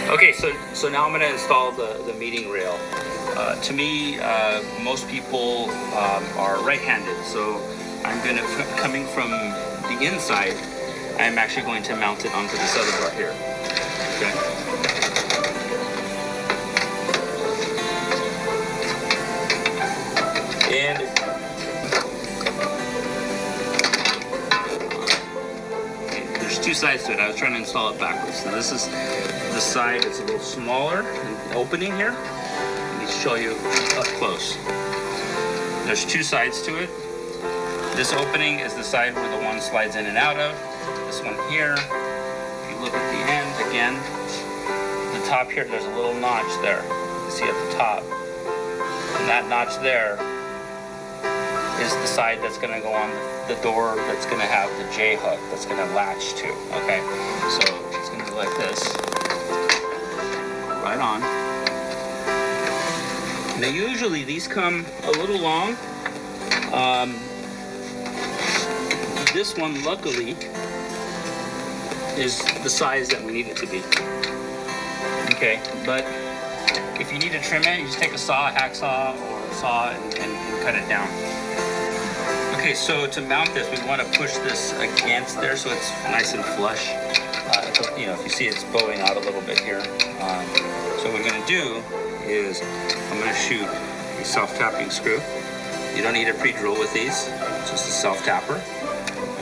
Okay, so now I'm going to install the meeting rail. To me, most people are right-handed, so I'm going to, coming from the inside, I'm actually going to mount it onto this other bar here. Okay. And there's two sides to it. I was trying to install it backwards. So this is the side that's a little smaller, an opening here. Let me show you up close. There's two sides to it. This opening is the side where the one slides in and out of. This one here, if you look at the end again, the top here, there's a little notch there. You see at the top. And that notch there is the side that's going to go on the door that's going to have the J hook that's going to latch to. Okay, so it's going to be like this. Right on. Now usually these come a little long. This one luckily is the size that we need it to be. Okay, but if you need to trim it, you just take a saw, a hacksaw, or a saw and cut it down. Okay, so to mount this, we want to push this against there so it's nice and flush. You know, if you see it's bowing out a little bit here. So what we're going to do is I'm going to shoot a self-tapping screw. You don't need a pre-drill with these, it's just a self-tapper.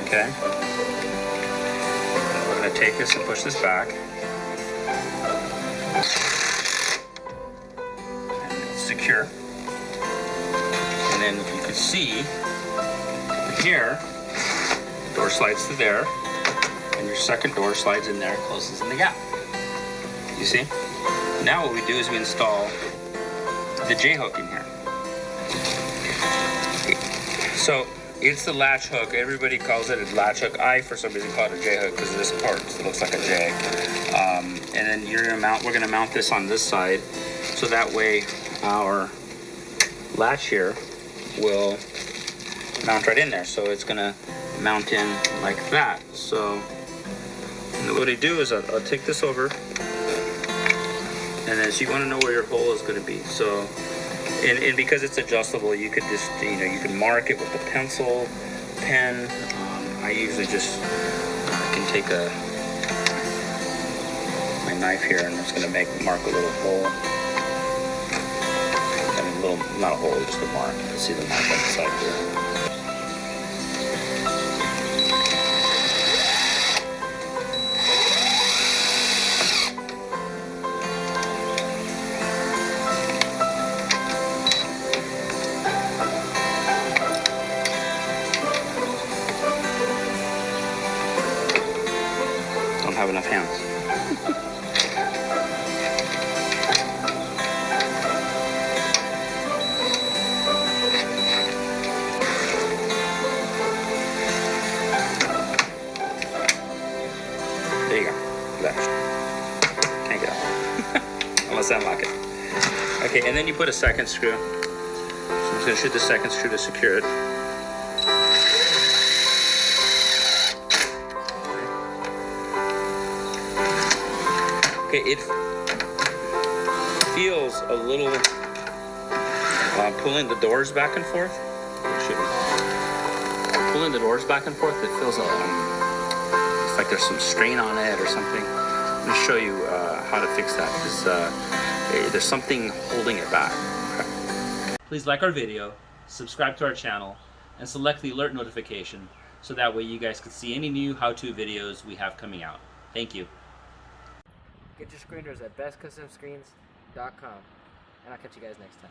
Okay. We're going to take this and push this back. And it's secure. And then you can see here, the door slides to there, and your second door slides in there, closes in the gap. You see? Now what we do is we install the J hook in here. So it's the latch hook. Everybody calls it a latch hook. I, for some reason, call it a J hook because of this part. So it looks like a J. And then we're gonna mount this on this side, so that way our latch here will mount right in there. So it's gonna mount in like that. So what I do is I'll take this over, and then so you want to know where your hole is going to be. So and because it's adjustable, you could just, you know, you can mark it with a pencil, pen. I usually just can take my knife here, and I'm just going to mark a little hole. And a little, not a hole, just a mark. You can see the mark on the side here. Have enough hands. There you go. Left. Can't get out. Unless I unlock it. Okay, and then you put a second screw. So I'm just going to shoot the second screw to secure it. It feels a little pulling the doors back and forth. Pulling the doors back and forth, it feels it's like there's some strain on it or something. I'm going to show you how to fix that, because there's something holding it back. Okay. Please like our video, subscribe to our channel, and select the alert notification so that way you guys can see any new how-to videos we have coming out. Thank you. Get your screeners at bestcustomscreens.com, and I'll catch you guys next time.